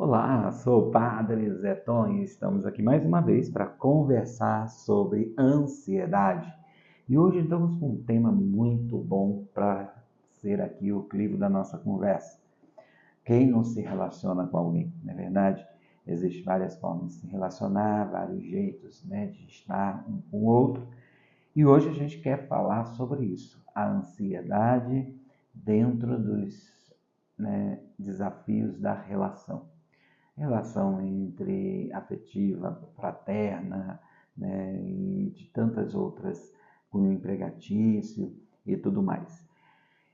Olá, sou o Padre Zé Tonho e estamos aqui mais uma vez para conversar sobre ansiedade. E hoje estamos com um tema muito bom para ser aqui o clivo da nossa conversa. Quem não se relaciona com alguém, não é verdade? Existem várias formas de se relacionar, vários jeitos, de estar um com o outro. E hoje a gente quer falar sobre isso, a ansiedade dentro dos, desafios da relação entre afetiva, fraterna, e de tantas outras, cunho empregatício e tudo mais.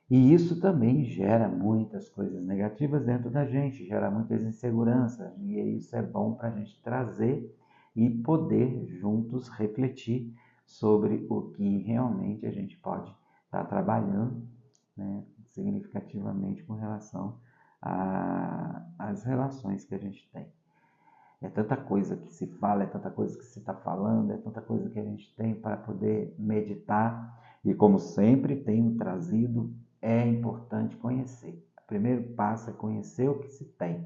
E isso também gera muitas coisas negativas dentro da gente, gera muitas inseguranças, e isso é bom para a gente trazer e poder juntos refletir sobre o que realmente a gente pode estar trabalhando, significativamente com relação às relações que a gente tem. É tanta coisa que se fala, é tanta coisa que se está falando, é tanta coisa que a gente tem para poder meditar. E como sempre tenho trazido, é importante conhecer. O primeiro passo é conhecer o que se tem.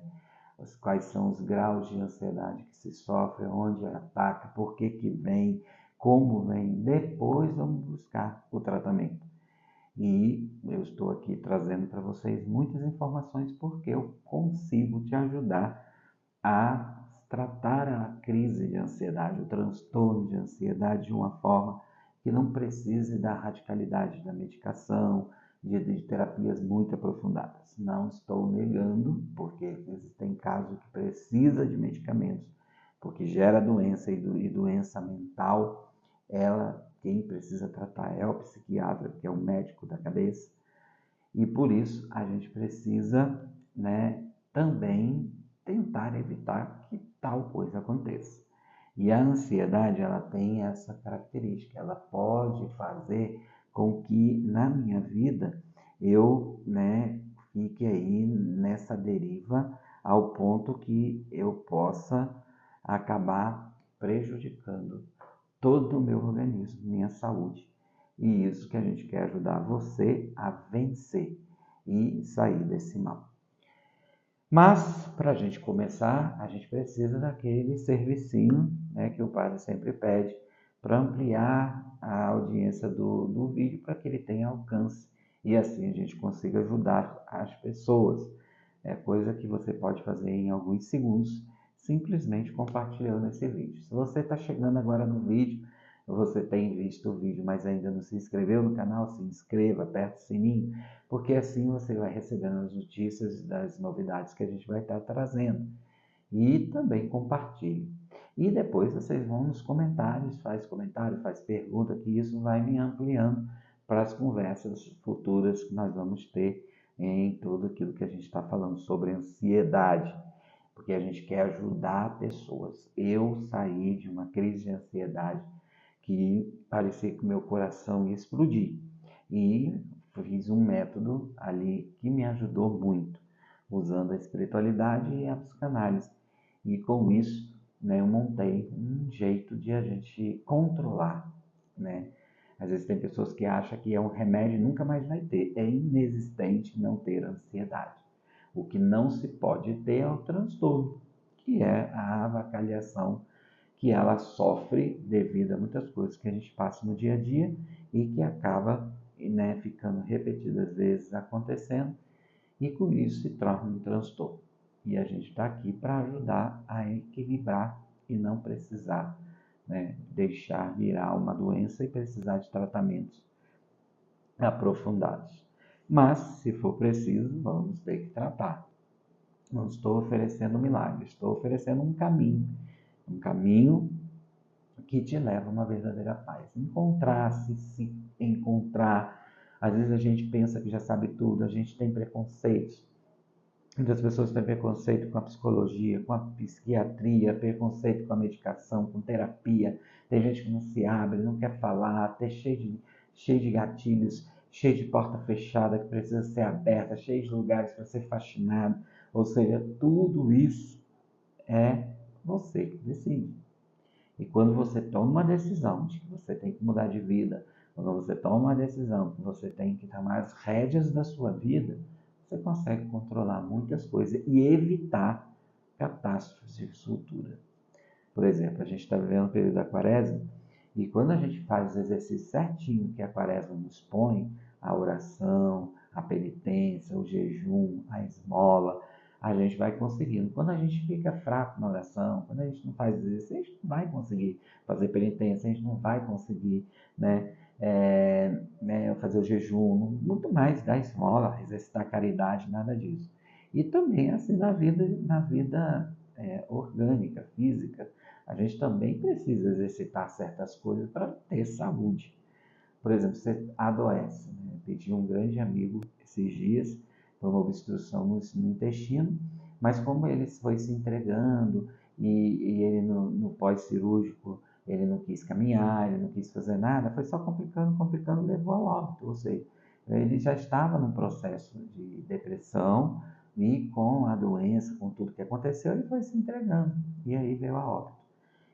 Quais são os graus de ansiedade que se sofre, onde ataca, por que vem, como vem. Depois vamos buscar o tratamento. E eu estou aqui trazendo para vocês muitas informações porque eu consigo te ajudar a tratar a crise de ansiedade, o transtorno de ansiedade de uma forma que não precise da radicalidade da medicação, de terapias muito aprofundadas. Não estou negando, porque existem casos que precisa de medicamentos, porque gera doença e doença mental, quem precisa tratar é o psiquiatra, que é o médico da cabeça, e por isso a gente precisa, também tentar evitar que tal coisa aconteça. E a ansiedade, ela tem essa característica, ela pode fazer com que na minha vida eu, fique aí nessa deriva ao ponto que eu possa acabar prejudicando todo o meu organismo, minha saúde. E isso que a gente quer ajudar você a vencer e sair desse mal. Mas, para a gente começar, a gente precisa daquele servicinho, que o padre sempre pede, para ampliar a audiência do vídeo, para que ele tenha alcance e assim a gente consiga ajudar as pessoas. É coisa que você pode fazer em alguns segundos, simplesmente compartilhando esse vídeo. Se você está chegando agora no vídeo, você tem visto o vídeo, mas ainda não se inscreveu no canal, se inscreva, aperte o sininho, porque assim você vai recebendo as notícias das novidades que a gente vai estar trazendo. E também compartilhe. E depois vocês vão nos comentários, faz comentário, faz pergunta, que isso vai me ampliando para as conversas futuras que nós vamos ter em tudo aquilo que a gente está falando sobre ansiedade. Porque a gente quer ajudar pessoas. Eu saí de uma crise de ansiedade que parecia que o meu coração ia explodir. E fiz um método ali que me ajudou muito, usando a espiritualidade e a psicanálise. E com isso, eu montei um jeito de a gente controlar, Às vezes tem pessoas que acham que é um remédio e nunca mais vai ter. É inexistente não ter ansiedade. O que não se pode ter é o transtorno, que é a avacalhação que ela sofre devido a muitas coisas que a gente passa no dia a dia e que acaba, ficando repetidas vezes acontecendo, e com isso se torna um transtorno. E a gente está aqui para ajudar a equilibrar e não precisar, deixar virar uma doença e precisar de tratamentos aprofundados. Mas, se for preciso, vamos ter que tratar. Não estou oferecendo um milagre, estou oferecendo um caminho que te leva a uma verdadeira paz. Encontrar-se, se encontrar. Às vezes a gente pensa que já sabe tudo, a gente tem preconceitos. Muitas pessoas têm preconceito com a psicologia, com a psiquiatria, preconceito com a medicação, com terapia. Tem gente que não se abre, não quer falar, até cheio de gatilhos, cheio de porta fechada que precisa ser aberta, cheio de lugares para ser fascinado. Ou seja, tudo isso é você que decide. E quando você toma uma decisão de que você tem que mudar de vida, quando você toma uma decisão que você tem que tomar as rédeas da sua vida, você consegue controlar muitas coisas e evitar catástrofe futura. Por exemplo, a gente está vivendo o período da quaresma e quando a gente faz os exercícios certinho que a quaresma nos põe, a oração, a penitência, o jejum, a esmola, a gente vai conseguindo. Quando a gente fica fraco na oração, quando a gente não faz exercício, a gente não vai conseguir fazer penitência, a gente não vai conseguir, fazer o jejum, muito mais dar esmola, exercitar a caridade, nada disso. E também assim na vida orgânica, física, a gente também precisa exercitar certas coisas para ter saúde. Por exemplo, você adoece, né? Eu perdi um grande amigo esses dias por uma obstrução no intestino, mas como ele foi se entregando e ele no pós-cirúrgico, ele não quis caminhar, ele não quis fazer nada, foi só complicando, complicando, levou ao óbito. Ou seja, ele já estava num processo de depressão e com a doença, com tudo que aconteceu, ele foi se entregando e aí veio a óbito.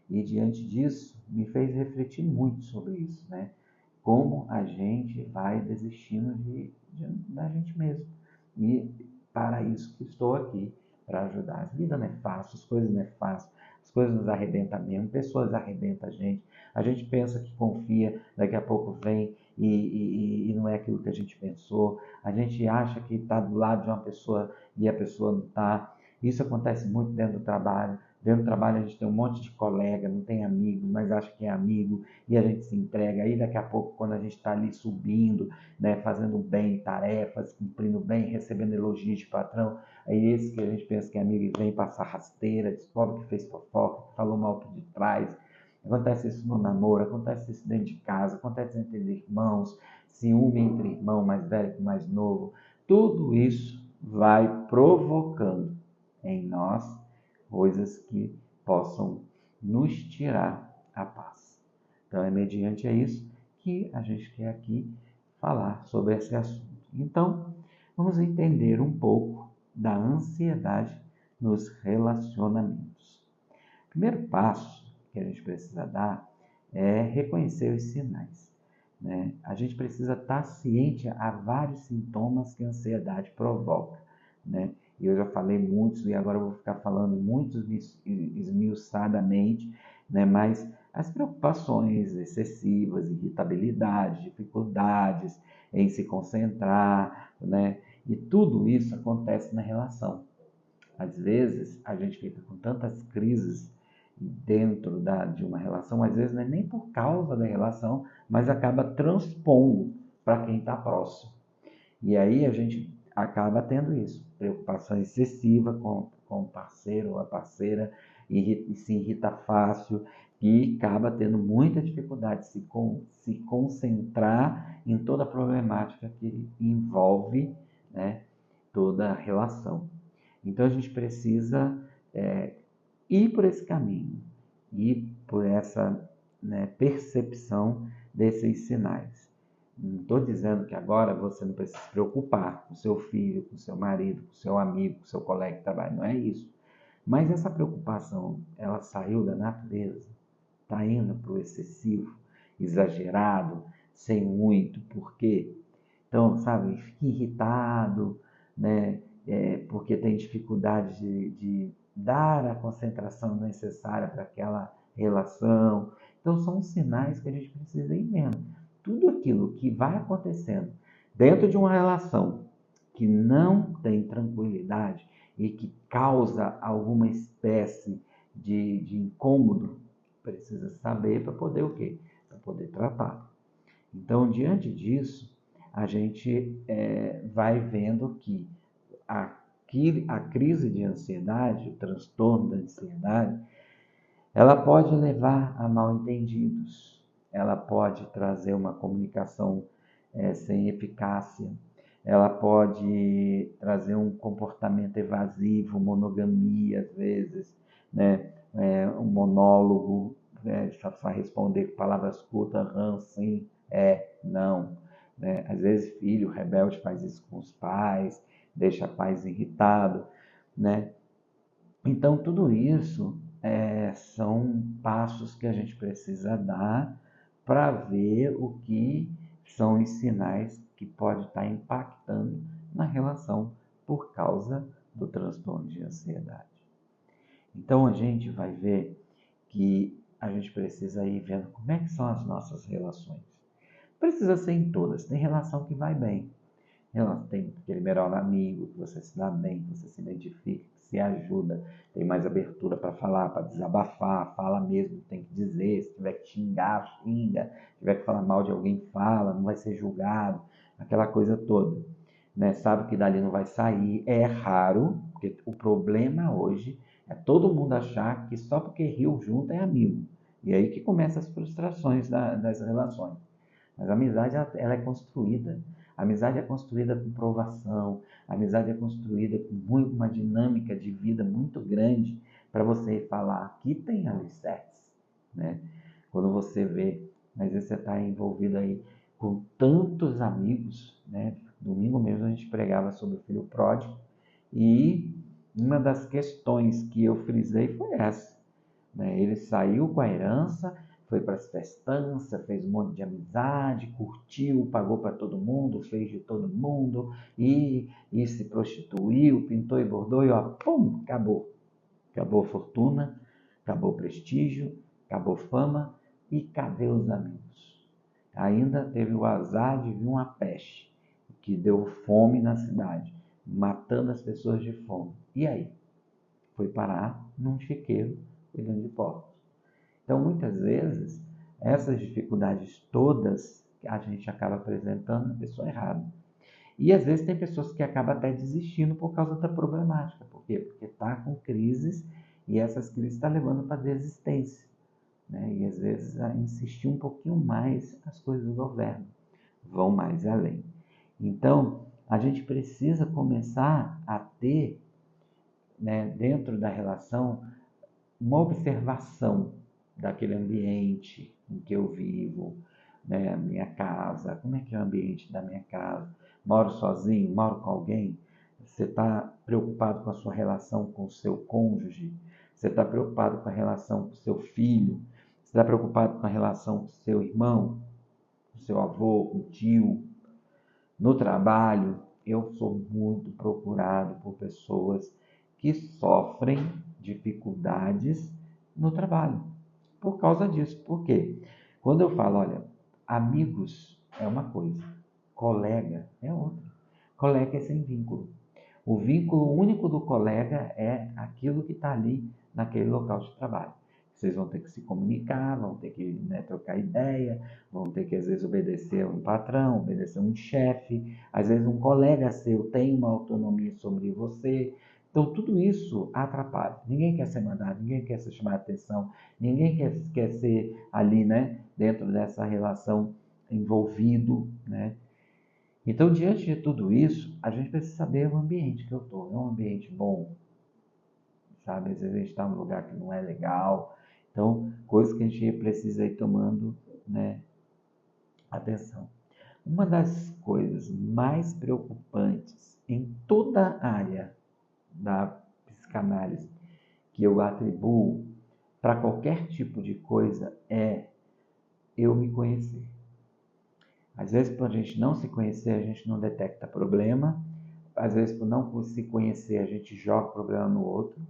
E diante disso, me fez refletir muito sobre isso, né? Como a gente vai desistindo da gente mesmo. E para isso que estou aqui, para ajudar. A vida não é fácil, as coisas não é fácil, as coisas nos arrebentam mesmo, pessoas arrebentam a gente pensa que confia, daqui a pouco vem e não é aquilo que a gente pensou, a gente acha que está do lado de uma pessoa e a pessoa não está. Isso acontece muito dentro do trabalho. Dentro do trabalho a gente tem um monte de colega, não tem amigos, mas acha que é amigo, e a gente se entrega. Aí daqui a pouco, quando a gente está ali subindo, né, fazendo bem tarefas, cumprindo bem, recebendo elogios de patrão, aí esse que a gente pensa que é amigo e vem passar rasteira, descobre que fez fofoca, que falou mal por detrás. Acontece isso no namoro, acontece isso dentro de casa, acontece entre irmãos, ciúme entre irmão mais velho com mais novo. Tudo isso vai provocando em nós coisas que possam nos tirar a paz. Então, é mediante a isso que a gente quer aqui falar sobre esse assunto. Então, vamos entender um pouco da ansiedade nos relacionamentos. O primeiro passo que a gente precisa dar é reconhecer os sinais, né? A gente precisa estar ciente a vários sintomas que a ansiedade provoca, né? E eu já falei muitos e agora eu vou ficar falando muitos esmiuçadamente, né? Mas as preocupações excessivas, irritabilidade, dificuldades em se concentrar, né? E tudo isso acontece na relação. Às vezes a gente fica com tantas crises dentro de uma relação, às vezes não é nem por causa da relação, mas acaba transpondo para quem está próximo. E aí a gente acaba tendo isso, preocupação excessiva com o parceiro ou a parceira, e se irrita fácil e acaba tendo muita dificuldade de se concentrar em toda a problemática que envolve, né, toda a relação. Então a gente precisa ir por esse caminho, ir por essa, né, percepção desses sinais. Não estou dizendo que agora você não precisa se preocupar com seu filho, com seu marido, com seu amigo, com seu colega de trabalho, não é isso. Mas essa preocupação, ela saiu da natureza, está indo para o excessivo, exagerado, sem muito, por quê? Então, sabe, fica irritado, né? Porque tem dificuldade de dar a concentração necessária para aquela relação. Então, são sinais que a gente precisa ir vendo. Tudo aquilo que vai acontecendo dentro de uma relação que não tem tranquilidade e que causa alguma espécie de incômodo, precisa saber para poder o quê? Para poder tratar. Então, diante disso, a gente vai vendo que a crise de ansiedade, o transtorno da ansiedade, ela pode levar a mal-entendidos, ela pode trazer uma comunicação sem eficácia, ela pode trazer um comportamento evasivo, monogamia às vezes, né? Um monólogo, né? Só responder com palavras curtas, sim, não. Né? Às vezes filho rebelde faz isso com os pais, deixa pais irritado, né? Então tudo isso são passos que a gente precisa dar para ver o que são os sinais que pode estar impactando na relação por causa do transtorno de ansiedade. Então a gente vai ver que a gente precisa ir vendo como é que são as nossas relações. Precisa ser em todas. Tem relação que vai bem. Tem aquele melhor amigo, que você se dá bem, que você se identifica, que se ajuda, tem mais abertura para falar, para desabafar, fala mesmo, tem que dizer, se tiver que xingar, xinga, se tiver que falar mal de alguém, fala, não vai ser julgado, aquela coisa toda. Né? Sabe que dali não vai sair, é raro, porque o problema hoje é todo mundo achar que só porque riu junto é amigo. E aí que começam as frustrações das relações. Mas a amizade, ela é construída. A amizade é construída com provação. A amizade é construída com uma dinâmica de vida muito grande para você falar, aqui tem alicerces, né? Quando você vê, às vezes você está envolvido aí com tantos amigos, né? Domingo mesmo a gente pregava sobre o filho pródigo e uma das questões que eu frisei foi essa, né? Ele saiu com a herança, foi para as festanças, fez um monte de amizade, curtiu, pagou para todo mundo, fez de todo mundo e se prostituiu, pintou e bordou e ó, pum, acabou. Acabou fortuna, acabou prestígio, acabou fama e cadê os amigos? Ainda teve o azar de vir uma peste que deu fome na cidade, matando as pessoas de fome. E aí? Foi parar num chiqueiro cuidando de porcos. Então, muitas vezes, essas dificuldades todas a gente acaba apresentando na pessoa errada. E às vezes tem pessoas que acabam até desistindo por causa da problemática. Por quê? Porque está com crises e essas crises estão levando para a desistência. Né? E às vezes a insistir um pouquinho mais as coisas do governo vão mais além. Então, a gente precisa começar a ter, né, dentro da relação, uma observação daquele ambiente em que eu vivo, né, a minha casa, como é que é o ambiente da minha casa? Moro sozinho, moro com alguém? Você está preocupado com a sua relação com o seu cônjuge? Você está preocupado com a relação com o seu filho? Você está preocupado com a relação com o seu irmão, com o seu avô, com o tio? No trabalho, eu sou muito procurado por pessoas que sofrem dificuldades no trabalho. Por causa disso. Por quê? Quando eu falo, olha, amigos é uma coisa, colega é outra. Colega é sem vínculo. O vínculo único do colega é aquilo que está ali naquele local de trabalho. Vocês vão ter que se comunicar, vão ter que, né, trocar ideia, vão ter que, às vezes, obedecer um patrão, obedecer um chefe. Às vezes, um colega seu tem uma autonomia sobre você. Então, tudo isso atrapalha. Ninguém quer ser mandado, ninguém quer ser chamado a atenção, ninguém quer ser ali, né, dentro dessa relação envolvido, né? Então, diante de tudo isso, a gente precisa saber o ambiente que eu estou. É um ambiente bom, sabe? Às vezes a gente está num lugar que não é legal. Então, coisas que a gente precisa ir tomando, né, atenção. Uma das coisas mais preocupantes em toda a área da psicanálise que eu atribuo para qualquer tipo de coisa é eu me conhecer. Às vezes, por a gente não se conhecer, a gente não detecta problema. Às vezes, por não se conhecer, a gente joga o problema no outro.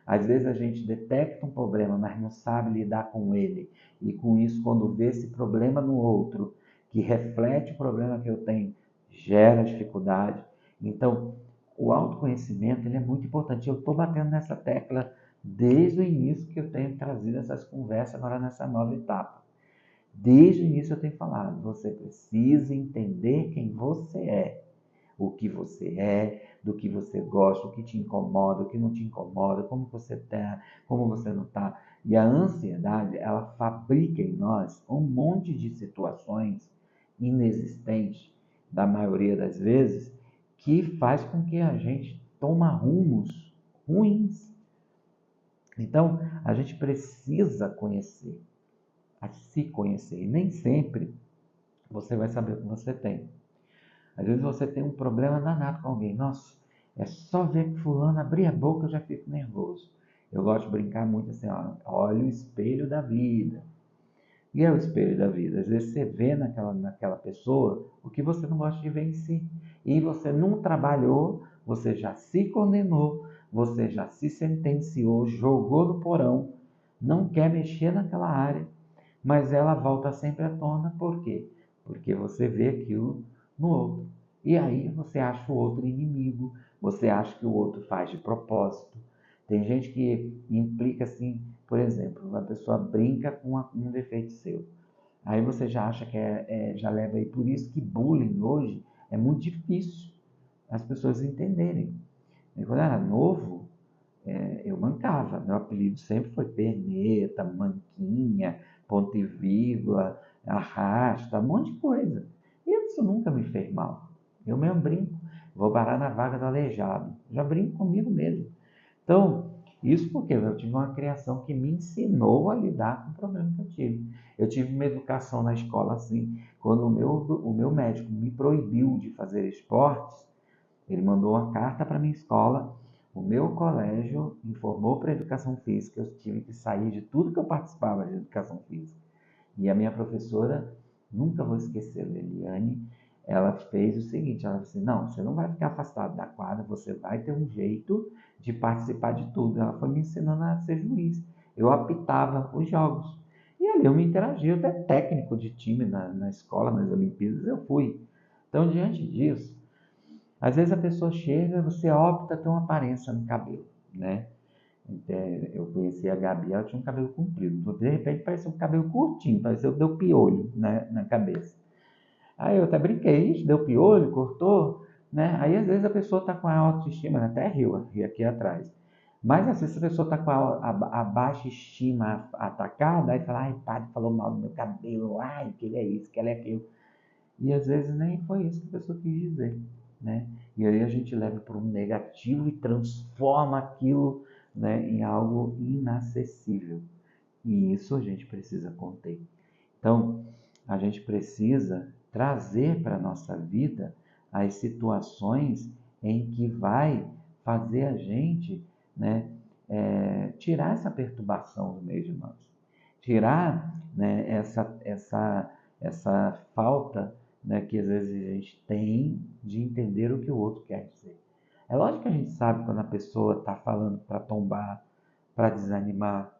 Às vezes, a gente detecta um problema, mas não sabe lidar com ele. E com isso, quando vê esse problema no outro, que reflete o problema que eu tenho, gera dificuldade. Então, o autoconhecimento ele é muito importante. Eu estou batendo nessa tecla desde o início que eu tenho trazido essas conversas agora nessa nova etapa. Desde o início eu tenho falado, você precisa entender quem você é, o que você é, do que você gosta, o que te incomoda, o que não te incomoda, como você está, como você não está. E a ansiedade, ela fabrica em nós um monte de situações inexistentes, da maioria das vezes, que faz com que a gente toma rumos ruins. Então, a gente precisa conhecer, a se conhecer. E nem sempre você vai saber o que você tem. Às vezes você tem um problema danado com alguém. Nossa, é só ver que fulano abrir a boca eu já fico nervoso. Eu gosto de brincar muito assim, ó, olha o espelho da vida. E é o espelho da vida. Às vezes você vê naquela pessoa o que você não gosta de ver em si. E você não trabalhou, você já se condenou, você já se sentenciou, jogou no porão, não quer mexer naquela área, mas ela volta sempre à tona, por quê? Porque você vê aquilo no outro. E aí você acha o outro inimigo, você acha que o outro faz de propósito. Tem gente que implica assim, por exemplo, uma pessoa brinca com um defeito seu. Aí você já acha que já leva aí. Por isso que bullying hoje é muito difícil as pessoas entenderem. E quando eu era novo, eu mancava. Meu apelido sempre foi perneta, manquinha, ponto e vírgula, arrasta, um monte de coisa. E isso nunca me fez mal. Eu mesmo brinco. Vou parar na vaga do aleijado. Já brinco comigo mesmo. Então, isso porque eu tive uma criação que me ensinou a lidar com o problema que eu tive. Eu tive uma educação na escola assim. Quando o meu médico me proibiu de fazer esportes, ele mandou uma carta para minha escola. O meu colégio informou para a educação física. Eu tive que sair de tudo que eu participava de educação física. E a minha professora, nunca vou esquecer, Eliane, ela fez o seguinte, ela disse, não, você não vai ficar afastado da quadra, você vai ter um jeito de participar de tudo. Ela foi me ensinando a ser juiz. Eu apitava os jogos. E ali eu me interagia, até técnico de time na escola, nas Olimpíadas, eu fui. Então, diante disso, às vezes a pessoa chega, você opta ter uma aparência no cabelo, né? Eu conheci a Gabi, ela tinha um cabelo comprido. De repente parecia um cabelo curtinho, parecia que deu piolho na cabeça. Aí eu até brinquei, "Ixi, deu piolho, cortou, né? Aí às vezes a pessoa está com a autoestima, né? Até ri aqui atrás. Mas às vezes a pessoa está com a baixa estima atacada, aí fala, ai, padre falou mal do meu cabelo, ai, que ele é isso, que ele é aquilo. E às vezes nem foi isso que a pessoa quis dizer, né? E aí a gente leva para um negativo e transforma aquilo, né, em algo inacessível. E isso a gente precisa conter. Então, a gente precisa trazer para a nossa vida as situações em que vai fazer a gente, né, tirar essa perturbação do meio de nós. Tirar, né, essa falta, né, que às vezes a gente tem de entender o que o outro quer dizer. É lógico que a gente sabe quando a pessoa está falando para tombar, para desanimar.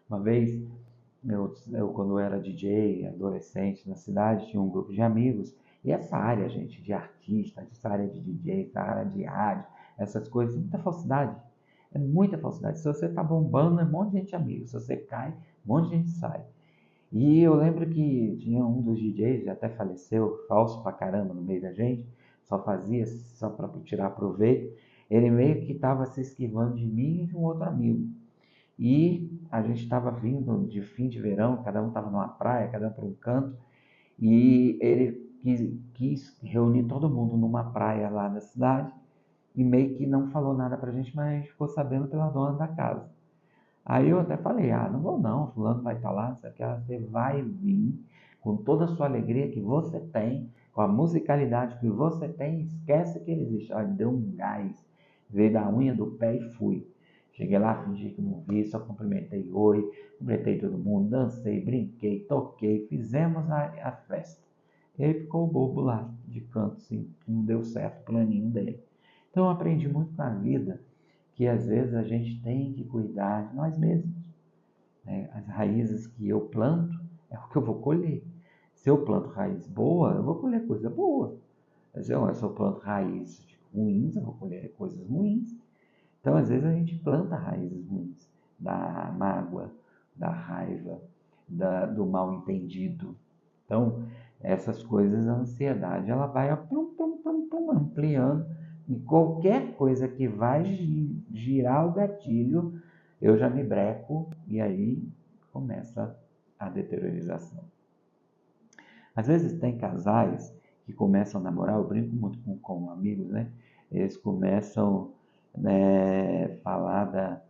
Uma vez, quando eu era DJ, adolescente na cidade, tinha um grupo de amigos, e essa área, gente, de artista, essa área de DJ, essa área de rádio, essas coisas, muita falsidade. É muita falsidade. Se você está bombando, é um monte de gente amigo. Se você cai, um monte de gente sai. E eu lembro que tinha um dos DJs, já até faleceu, falso pra caramba no meio da gente, só fazia só para tirar proveito. Ele meio que estava se esquivando de mim e de um outro amigo. E a gente estava vindo de fim de verão, cada um estava numa praia, cada um para um canto, e ele quis reunir todo mundo numa praia lá da cidade, e meio que não falou nada pra gente, mas a gente ficou sabendo pela dona da casa. Aí eu até falei, não vou não, fulano vai estar lá, você vai vir com toda a sua alegria que você tem, com a musicalidade que você tem, esquece que ele existe. Aí deu um gás, veio da unha do pé e fui. Cheguei lá, fingi que não vi, só cumprimentei, oi, cumprimentei todo mundo, dancei, brinquei, toquei, fizemos a festa. Ele ficou o bobo lá, de canto, assim, não deu certo o planinho dele. Então eu aprendi muito com a vida, que às vezes a gente tem que cuidar de nós mesmos, né? As raízes que eu planto é o que eu vou colher. Se eu planto raiz boa, eu vou colher coisa boa. Se eu planto raízes ruins, eu vou colher coisas ruins. Então, às vezes, a gente planta raízes ruins, da mágoa, da raiva, do mal entendido. Então, essas coisas, a ansiedade, ela vai ampliando, e qualquer coisa que vai girar o gatilho, eu já me breco e aí começa a deteriorização. Às vezes tem casais que começam a namorar, eu brinco muito com amigos, né? Eles começam, né, falar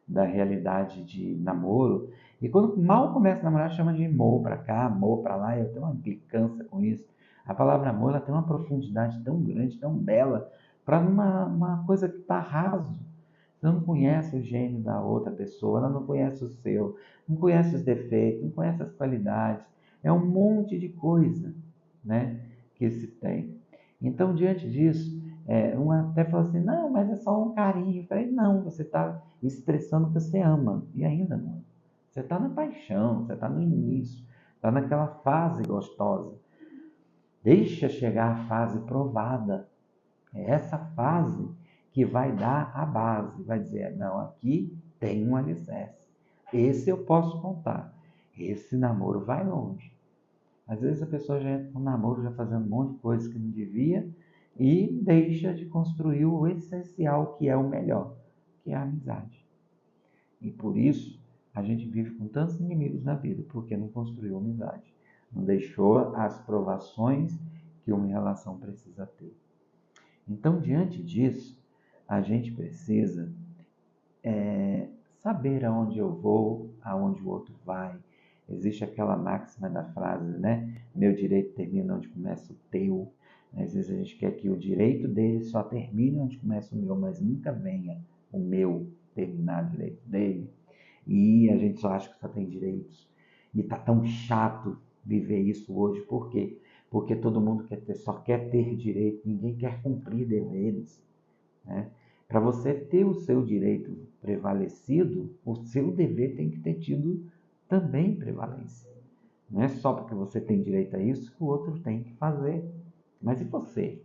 da realidade de namoro, e quando mal começa a namorar, chama de amor para cá, amor para lá, e eu tenho uma implicância com isso. A palavra amor, ela tem uma profundidade tão grande, tão bela, para uma coisa que está raso. Você não conhece o gênio da outra pessoa, ela não conhece o seu, não conhece os defeitos, não conhece as qualidades. É um monte de coisa, né, que se tem. Então, diante disso, Um até falou assim, não, mas é só um carinho. Eu falei, não, você está expressando que você ama, e ainda não. Você está na paixão, você está no início, está naquela fase gostosa. Deixa chegar a fase provada. É essa fase que vai dar a base, vai dizer, não, aqui tem um alicerce. Esse eu posso contar. Esse namoro vai longe. Às vezes a pessoa já entra no namoro já fazendo um monte de coisa que não devia e deixa de construir o essencial, que é o melhor, que é a amizade. E por isso a gente vive com tantos inimigos na vida, porque não construiu amizade. Não deixou as provações que uma relação precisa ter. Então, diante disso, a gente precisa saber aonde eu vou, aonde o outro vai. Existe aquela máxima da frase, né? Meu direito termina onde começa o teu. Às vezes a gente quer que o direito dele só termine onde começa o meu, mas nunca venha o meu terminar o direito dele. E a gente só acha que só tem direitos. E tá tão chato viver isso hoje. Por quê? Porque todo mundo só quer ter direito, ninguém quer cumprir deveres. Né? Para você ter o seu direito prevalecido, o seu dever tem que ter tido também prevalência. Não é só porque você tem direito a isso que o outro tem que fazer. Mas e você?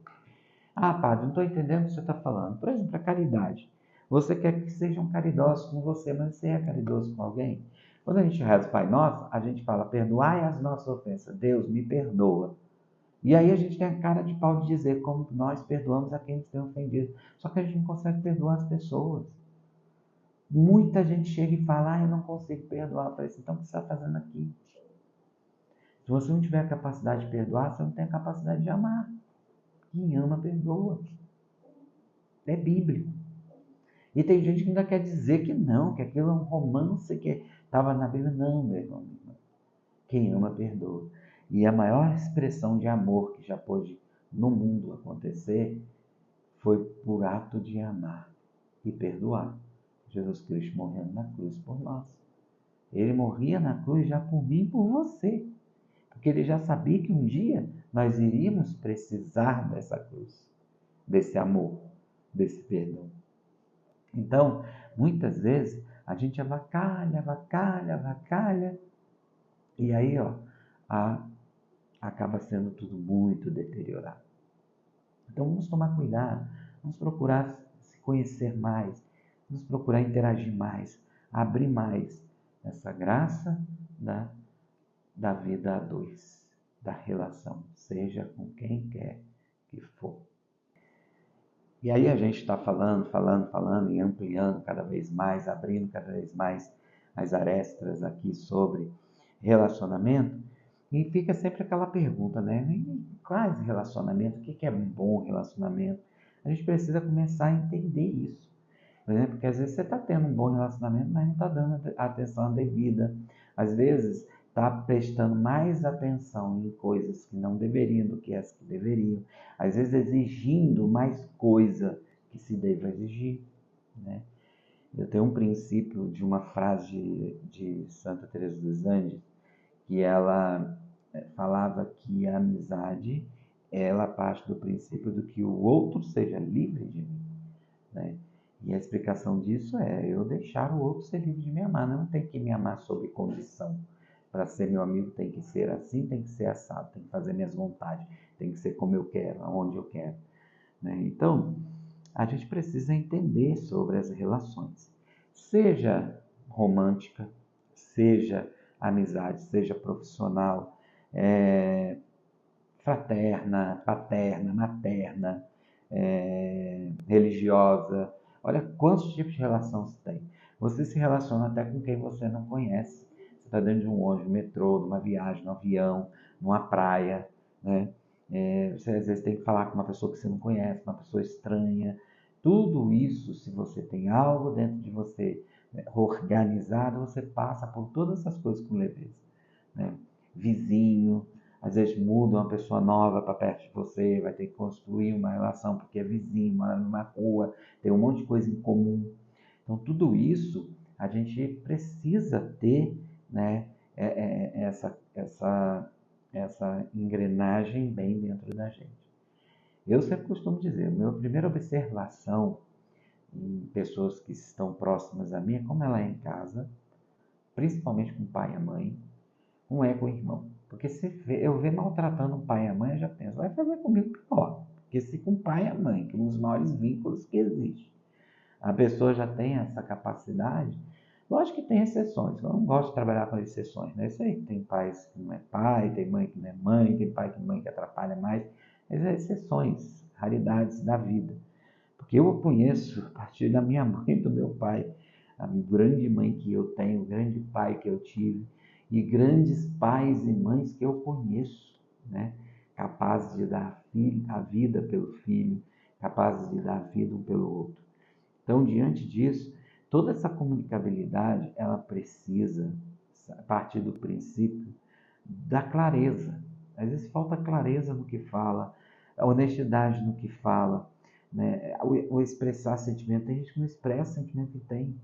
Ah, padre, não estou entendendo o que você está falando. Por exemplo, a caridade. Você quer que sejam caridosos com você, mas você é caridoso com alguém? Quando a gente reza o Pai Nosso, a gente fala, perdoai as nossas ofensas. Deus me perdoa. E aí a gente tem a cara de pau de dizer como nós perdoamos a quem nos tem ofendido. Só que a gente não consegue perdoar as pessoas. Muita gente chega e fala, eu não consigo perdoar. Eu falei assim, então o que você está fazendo aqui? Se você não tiver a capacidade de perdoar, você não tem a capacidade de amar. Quem ama, perdoa. É bíblico. E tem gente que ainda quer dizer que não, que aquilo é um romance que estava na Bíblia. Não, meu irmão. Quem ama, perdoa. E a maior expressão de amor que já pôde no mundo acontecer foi por ato de amar e perdoar. Jesus Cristo morrendo na cruz por nós. Ele morria na cruz já por mim e por você. Porque ele já sabia que um dia nós iríamos precisar dessa cruz, desse amor, desse perdão. Então, muitas vezes, a gente avacalha, avacalha, avacalha, e aí, acaba sendo tudo muito deteriorado. Então, vamos tomar cuidado, vamos procurar se conhecer mais, vamos procurar interagir mais, abrir mais essa graça da vida a dois, da relação, seja com quem quer que for. E aí a gente está falando e ampliando cada vez mais, abrindo cada vez mais as arestas aqui sobre relacionamento, e fica sempre aquela pergunta, né? Quais relacionamento? O que é um bom relacionamento? A gente precisa começar a entender isso, né? Porque às vezes você está tendo um bom relacionamento, mas não está dando a atenção devida. Às vezes está prestando mais atenção em coisas que não deveriam do que as que deveriam. Às vezes exigindo mais coisa que se deve exigir, né? Eu tenho um princípio de uma frase de Santa Teresa dos Anjos, que ela falava que a amizade, ela parte do princípio do que o outro seja livre de mim, né? E a explicação disso é eu deixar o outro ser livre de me amar. Não tem que me amar sob condição. Para ser meu amigo tem que ser assim, tem que ser assado, tem que fazer minhas vontades, tem que ser como eu quero, aonde eu quero, né? Então, a gente precisa entender sobre as relações. Seja romântica, seja amizade, seja profissional, fraterna, paterna, materna, religiosa. Olha quantos tipos de relação você tem. Você se relaciona até com quem você não conhece. Você está dentro de um ônibus, metrô, numa viagem, num avião, numa praia, né? Você às vezes tem que falar com uma pessoa que você não conhece, uma pessoa estranha. Tudo isso, se você tem algo dentro de você, né, organizado, você passa por todas essas coisas com leveza, né? Vizinho, às vezes muda uma pessoa nova para perto de você, vai ter que construir uma relação porque é vizinho, mora numa rua, tem um monte de coisa em comum. Então, tudo isso a gente precisa ter, né, essa engrenagem bem dentro da gente. Eu sempre costumo dizer, a minha primeira observação em pessoas que estão próximas a mim é como ela é em casa, principalmente com o pai e a mãe, não é com o irmão. Porque se eu ver maltratando o pai e a mãe, eu já penso, vai fazer comigo pior. Porque se com o pai e a mãe, que é um dos maiores vínculos que existe, a pessoa já tem essa capacidade, lógico que tem exceções, eu não gosto de trabalhar com exceções, né? Isso aí, tem pais que não é pai, tem mãe que não é mãe, tem pai que mãe que atrapalha mais, mas é exceções, raridades da vida. Porque eu conheço, a partir da minha mãe e do meu pai, a grande mãe que eu tenho, o grande pai que eu tive, e grandes pais e mães que eu conheço, né? Capazes de dar a vida pelo filho, capazes de dar a vida um pelo outro. Então, diante disso, toda essa comunicabilidade, ela precisa partir do princípio da clareza. Às vezes falta clareza no que fala, a honestidade no que fala, né? O expressar sentimento. Tem gente que não expressa o sentimento que tem.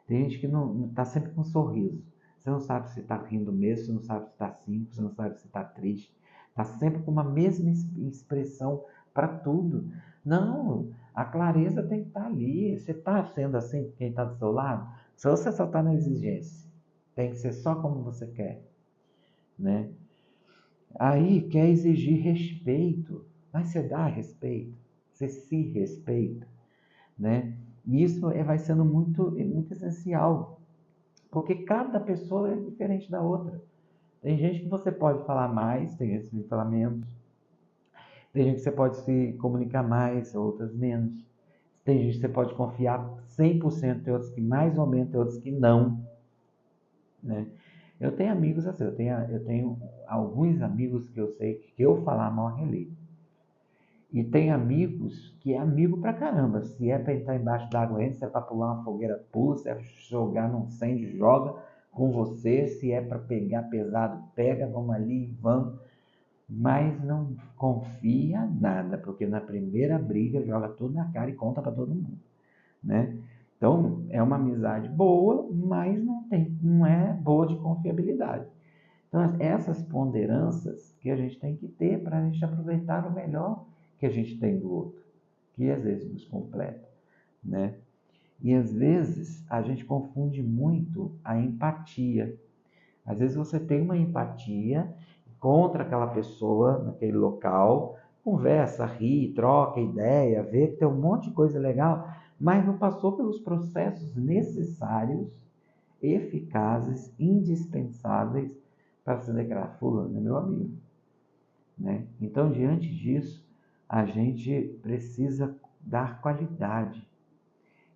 Tem gente que não está sempre com um sorriso. Você não sabe se está rindo mesmo, você não sabe se está simples, você não sabe se está triste. Está sempre com uma mesma expressão para tudo. Não, a clareza tem que estar ali. Você está sendo assim com quem está do seu lado? Se você só está na exigência, tem que ser só como você quer, né? Aí quer exigir respeito, mas você dá respeito, você se respeita, né? E isso vai sendo muito essencial, porque cada pessoa é diferente da outra. Tem gente que você pode falar mais, tem gente que você pode falar menos, tem gente que você pode se comunicar mais, outras menos. Tem gente que você pode confiar 100%, tem outros que mais ou menos, tem outros que não, né? Eu tenho amigos assim, eu tenho alguns amigos que eu sei que eu falar morre ali. E tem amigos que é amigo pra caramba. Se é pra entrar embaixo da água, entra. Se é pra pular uma fogueira, pula. Se é pra jogar num incêndio, joga com você. Se é pra pegar pesado, pega. Vamos ali, vamos. Mas não confia nada, porque na primeira briga joga tudo na cara e conta pra todo mundo, né? Então, é uma amizade boa, mas não é boa de confiabilidade. Então, essas ponderâncias que a gente tem que ter para a gente aproveitar o melhor que a gente tem do outro, que às vezes nos completa, né? E às vezes a gente confunde muito a empatia. Às vezes você tem uma empatia contra aquela pessoa naquele local, conversa, ri, troca ideia, vê que tem um monte de coisa legal, mas não passou pelos processos necessários, eficazes, indispensáveis para se declarar fulano é meu amigo, né? Então, diante disso, a gente precisa dar qualidade.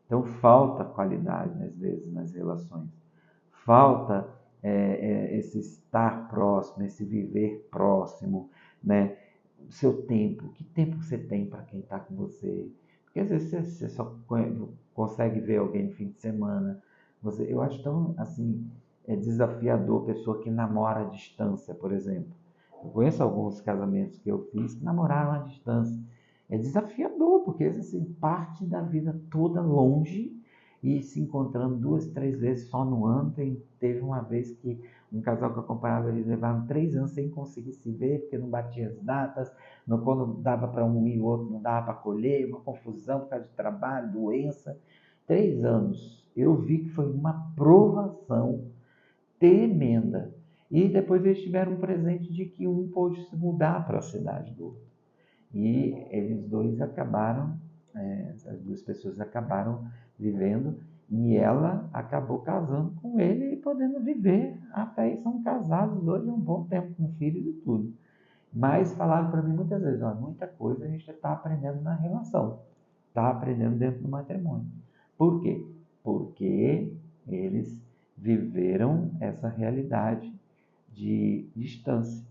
Então, falta qualidade, às vezes, nas relações. Falta esse estar próximo, esse viver próximo, né? O seu tempo. Que tempo você tem para quem está com você? Porque, às vezes, você só consegue ver alguém no fim de semana. Eu acho tão, assim, desafiador pessoa que namora à distância, por exemplo. Eu conheço alguns casamentos que eu fiz que namoraram à distância. É desafiador, porque assim, parte da vida toda longe e se encontrando 2, 3 vezes só no ano. Teve uma vez que um casal que eu acompanhava, eles levaram 3 anos sem conseguir se ver, porque não batia as datas, quando dava para um e o outro não dava para colher, uma confusão por causa de trabalho, doença. 3 anos. Eu vi que foi uma provação tremenda. E depois eles tiveram um presente de que um pôde se mudar para a cidade do outro. E eles dois acabaram, as duas pessoas acabaram vivendo, e ela acabou casando com ele e podendo viver até aí. São casados hoje há um bom tempo, com filhos e tudo. Mas falaram para mim muitas vezes, ó, muita coisa a gente está aprendendo na relação, está aprendendo dentro do matrimônio. Por quê? Porque eles viveram essa realidade de distância,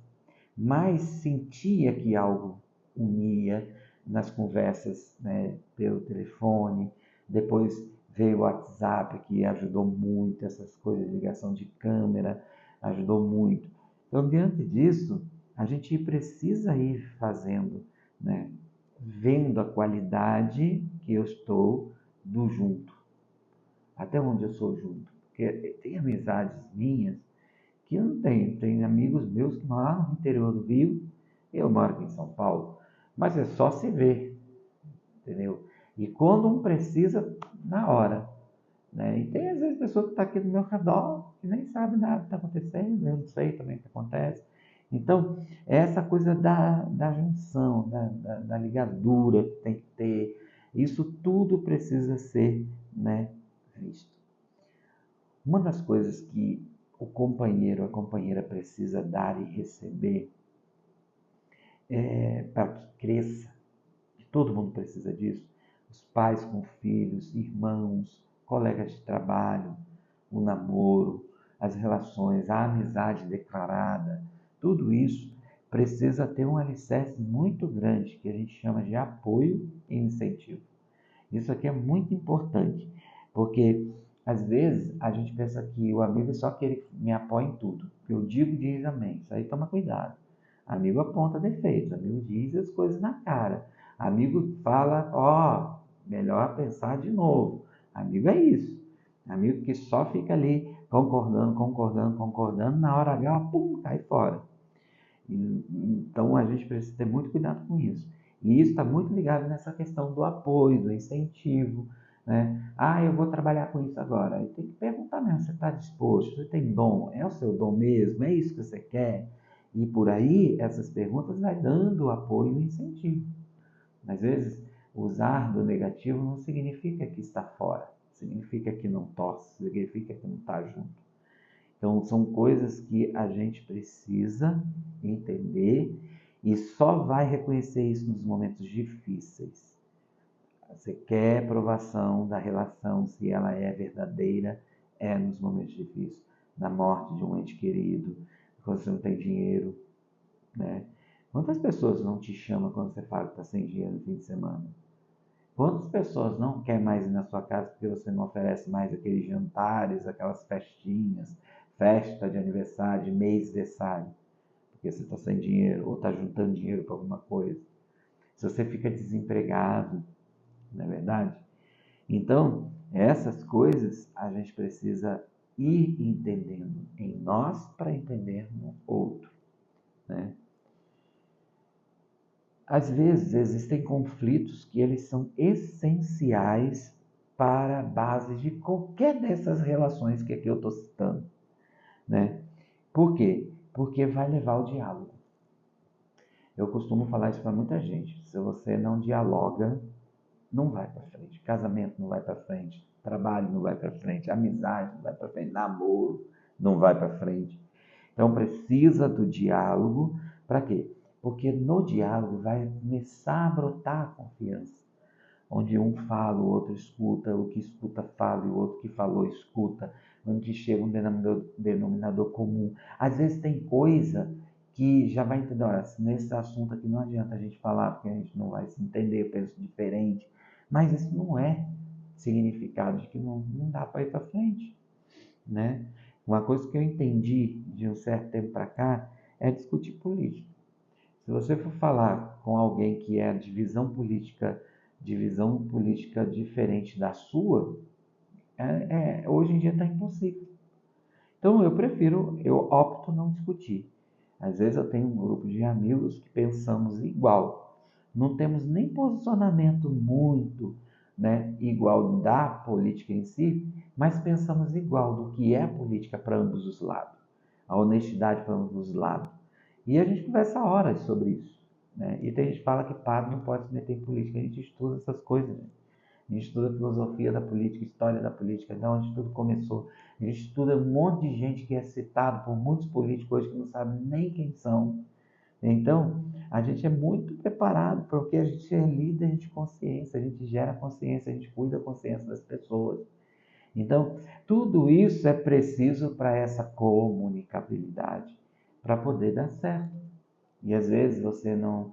mas sentia que algo unia nas conversas, né, pelo telefone. Depois veio o WhatsApp, que ajudou muito, essas coisas de ligação de câmera, ajudou muito. Então, diante disso, a gente precisa ir fazendo, né, vendo a qualidade que eu estou do junto, até onde eu sou junto. Porque tem amizades minhas que eu não tenho. Tem amigos meus que moram lá no interior do Rio, eu moro aqui em São Paulo, mas é só se ver, entendeu? E quando um precisa, na hora, né? E tem às vezes pessoa que está aqui do meu redor que nem sabe nada que está acontecendo, eu não sei também o que acontece. Então, é essa coisa da junção, da ligadura que tem que ter, isso tudo precisa ser, né, visto. Uma das coisas que o companheiro, a companheira precisa dar e receber para que cresça, e todo mundo precisa disso, os pais com filhos, irmãos, colegas de trabalho, o namoro, as relações, a amizade declarada, tudo isso precisa ter um alicerce muito grande que a gente chama de apoio e incentivo. Isso aqui é muito importante, porque às vezes a gente pensa que o amigo é só que ele me apoia em tudo. Eu digo, diz amém. Isso aí toma cuidado. Amigo aponta defeitos, amigo diz as coisas na cara. Amigo fala, ó, melhor pensar de novo. Amigo é isso. Amigo que só fica ali concordando, concordando, concordando, na hora H, pum, cai fora. Então a gente precisa ter muito cuidado com isso. E isso está muito ligado nessa questão do apoio, do incentivo, né? Ah, eu vou trabalhar com isso agora. Aí tem que perguntar mesmo, você está disposto? Você tem dom? É o seu dom mesmo? É isso que você quer? E por aí, essas perguntas vai dando apoio e incentivo. Às vezes, usar do negativo não significa que está fora, significa que não torce, significa que não está junto. Então, são coisas que a gente precisa entender e só vai reconhecer isso nos momentos difíceis. Você quer provação da relação, se ela é verdadeira, é nos momentos difíceis. Na morte de um ente querido, quando você não tem dinheiro, né? Quantas pessoas não te chamam quando você fala que está sem dinheiro no fim de semana? Quantas pessoas não querem mais ir na sua casa porque você não oferece mais aqueles jantares, aquelas festinhas, festa de aniversário, de mêsversário, porque você está sem dinheiro ou está juntando dinheiro para alguma coisa? Se você fica desempregado, não é verdade? Então, essas coisas a gente precisa ir entendendo em nós para entender no outro, né? Às vezes existem conflitos que eles são essenciais para a base de qualquer dessas relações que aqui eu estou citando, né? Por quê? Porque vai levar ao diálogo. Eu costumo falar isso para muita gente. Se você não dialoga, não vai para frente. Casamento não vai para frente. Trabalho não vai para frente. Amizade não vai para frente. Namoro não vai para frente. Então precisa do diálogo. Para quê? Porque no diálogo vai começar a brotar a confiança. Onde um fala, o outro escuta, o que escuta fala e o outro que falou escuta, onde chega um denominador comum. Às vezes tem coisa que já vai entender, olha, nesse assunto aqui não adianta a gente falar, porque a gente não vai se entender, eu penso diferente. Mas isso não é significado de que não dá para ir para frente, né? Uma coisa que eu entendi de um certo tempo para cá é discutir política. Se você for falar com alguém que é de visão política diferente da sua, hoje em dia está impossível. Então eu opto não discutir. Às vezes eu tenho um grupo de amigos que pensamos igual. Não temos nem posicionamento muito, né, igual da política em si, mas pensamos igual do que é a política para ambos os lados. A honestidade para ambos os lados. E a gente conversa horas sobre isso, né? E tem gente que fala que padre não pode se meter em política. A gente estuda essas coisas, né? A gente estuda filosofia da política, história da política, de onde tudo começou. A gente estuda um monte de gente que é citado por muitos políticos hoje que não sabem nem quem são. Então, a gente é muito preparado porque a gente é líder de consciência, a gente gera consciência, a gente cuida da consciência das pessoas. Então, tudo isso é preciso para essa comunicabilidade, para poder dar certo. E às vezes você não.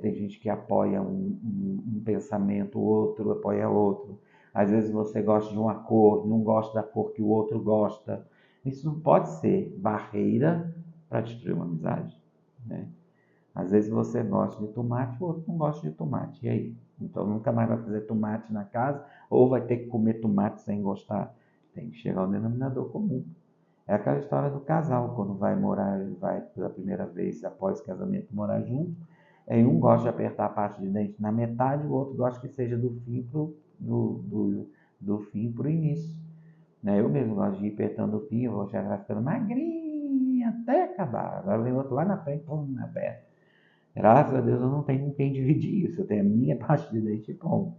Tem gente que apoia um pensamento, o outro apoia outro. Às vezes você gosta de uma cor, não gosta da cor que o outro gosta. Isso não pode ser barreira para destruir uma amizade, né? Às vezes você gosta de tomate, o outro não gosta de tomate. E aí? Então nunca mais vai fazer tomate na casa, ou vai ter que comer tomate sem gostar. Tem que chegar ao denominador comum. É aquela história do casal, quando vai morar, vai pela primeira vez após casamento morar junto. Aí um gosta de apertar a parte de dente na metade, o outro gosta que seja do fim do fim pro início. Né? Eu mesmo gosto de ir apertando o fim, eu vou chegar ficando magrinha até acabar. Agora vem outro lá na frente, pum, na perna. Graças a Deus eu não tenho com quem dividir isso, eu tenho a minha parte de dente e pum.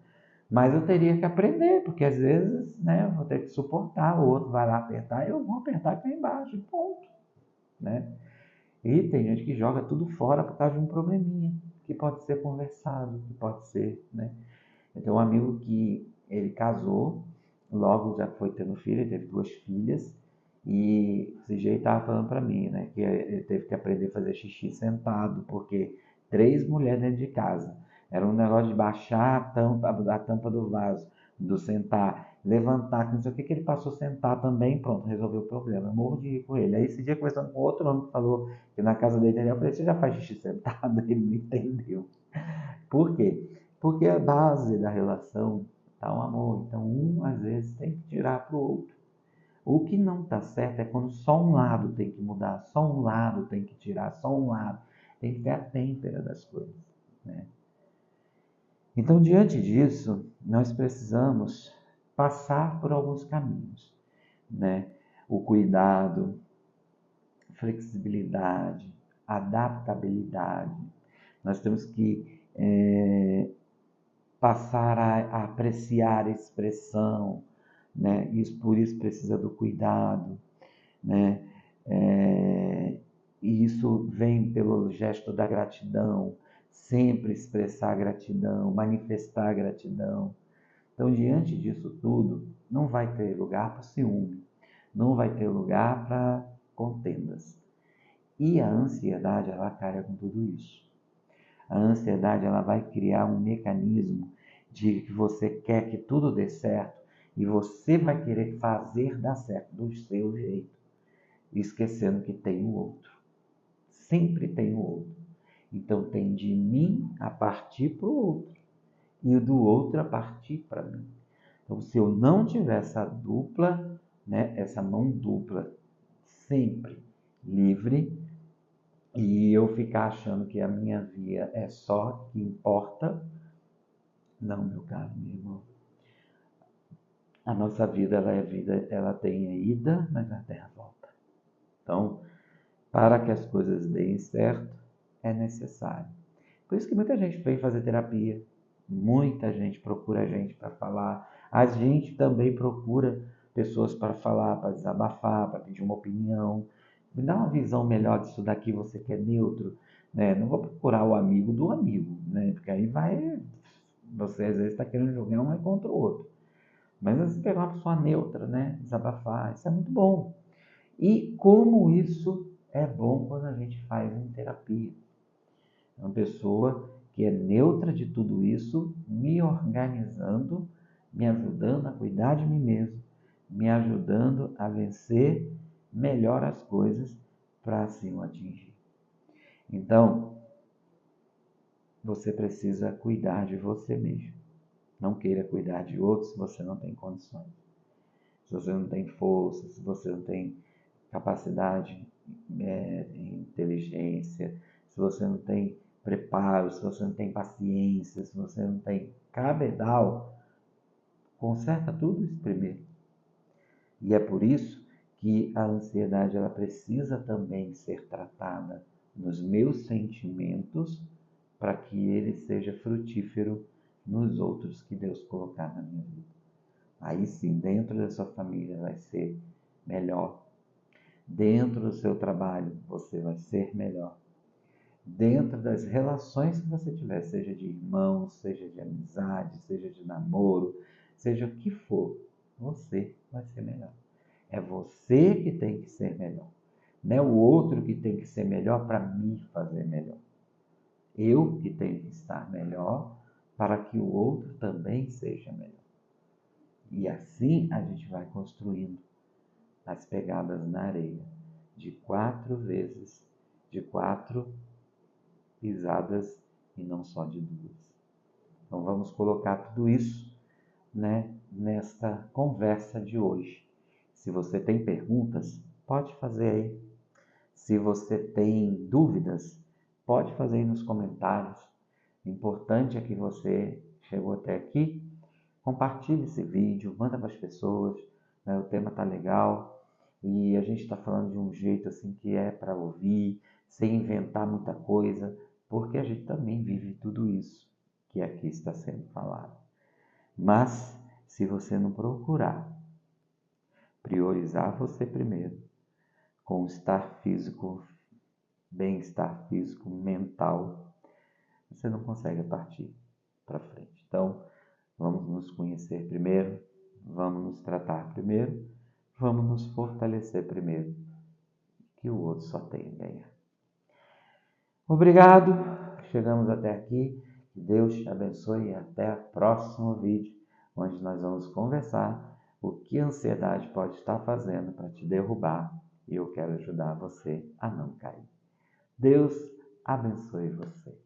Mas eu teria que aprender, porque às vezes, né, eu vou ter que suportar, o outro vai lá apertar, eu vou apertar aqui embaixo, ponto, né? E tem gente que joga tudo fora por causa de um probleminha, que pode ser conversado, que pode ser, né? Eu tenho um amigo que ele casou, logo já foi tendo filho, ele teve 2 filhas, e esse jeito estava falando para mim, né, que ele teve que aprender a fazer xixi sentado, porque 3 mulheres dentro de casa. Era um negócio de baixar a tampa do vaso, do sentar, levantar, que não sei o que, que ele passou a sentar também, pronto, resolveu o problema. Eu morro de rir com ele. Aí esse dia conversando com outro homem que falou que na casa dele, eu falei, você já faz xixi sentado? Ele não entendeu. Por quê? Porque a base da relação está o amor. Então, um às vezes tem que tirar para o outro. O que não está certo é quando só um lado tem que mudar, só um lado tem que tirar, só um lado. Tem que ter a têmpera das coisas. Né? Então, diante disso, nós precisamos passar por alguns caminhos. Né? O cuidado, flexibilidade, adaptabilidade. Nós temos que passar a apreciar a expressão, né? Isso, por isso precisa do cuidado, né? E isso vem pelo gesto da gratidão, sempre expressar gratidão, manifestar gratidão. Então, diante disso tudo, não vai ter lugar para ciúme, não vai ter lugar para contendas. E a ansiedade, ela carrega com tudo isso. A ansiedade, ela vai criar um mecanismo de que você quer que tudo dê certo e você vai querer fazer dar certo do seu jeito, esquecendo que tem o outro. Sempre tem o outro. Então tem de mim a partir para o outro e do outro a partir para mim. Então se eu não tiver essa dupla, né, essa mão dupla sempre livre, e eu ficar achando que a minha via é só que importa, não, meu caro, meu irmão. A nossa vida, ela é vida, ela tem a ida, mas ela tem a volta. Então, para que as coisas deem certo, é necessário. Por isso que muita gente vem fazer terapia, muita gente procura a gente para falar, a gente também procura pessoas para falar, para desabafar, para pedir uma opinião. Me dá uma visão melhor disso daqui, você que é neutro, né? Não vou procurar o amigo do amigo, né? Porque aí vai, você às vezes está querendo jogar um contra o outro. Mas às vezes pegar uma pessoa neutra, né? Desabafar, isso é muito bom. E como isso é bom quando a gente faz em terapia. É uma pessoa que é neutra de tudo isso, me organizando, me ajudando a cuidar de mim mesmo, me ajudando a vencer melhor as coisas para assim o atingir. Então, você precisa cuidar de você mesmo. Não queira cuidar de outros se você não tem condições. Se você não tem força, se você não tem capacidade, inteligência, se você não tem preparo, se você não tem paciência, se você não tem cabedal, conserta tudo isso primeiro. E é por isso que a ansiedade ela precisa também ser tratada nos meus sentimentos para que ele seja frutífero nos outros que Deus colocar na minha vida. Aí sim, dentro da sua família vai ser melhor. Dentro do seu trabalho, você vai ser melhor. Dentro das relações que você tiver, seja de irmãos, seja de amizade, seja de namoro, seja o que for, você vai ser melhor. É você que tem que ser melhor. Não é o outro que tem que ser melhor para me fazer melhor. Eu que tenho que estar melhor para que o outro também seja melhor. E assim a gente vai construindo as pegadas na areia, de 4 vezes, de 4 pisadas e não só de 2. Então vamos colocar tudo isso, né, nesta conversa de hoje. Se você tem perguntas, pode fazer aí. Se você tem dúvidas, Pode fazer aí nos comentários. O importante é que você chegou até aqui. Compartilhe esse vídeo, manda para as pessoas, né? O tema tá legal e a gente está falando de um jeito assim que é para ouvir, sem inventar muita coisa, porque a gente também vive tudo isso que aqui está sendo falado. Mas se você não procurar priorizar você primeiro, com estar físico, bem-estar físico, mental, você não consegue partir para frente. Então, vamos nos conhecer primeiro, vamos nos tratar primeiro, vamos nos fortalecer primeiro, que o outro só tem a ganhar. Obrigado, chegamos até aqui. Que Deus te abençoe e até o próximo vídeo, onde nós vamos conversar o que a ansiedade pode estar fazendo para te derrubar e eu quero ajudar você a não cair. Deus abençoe você.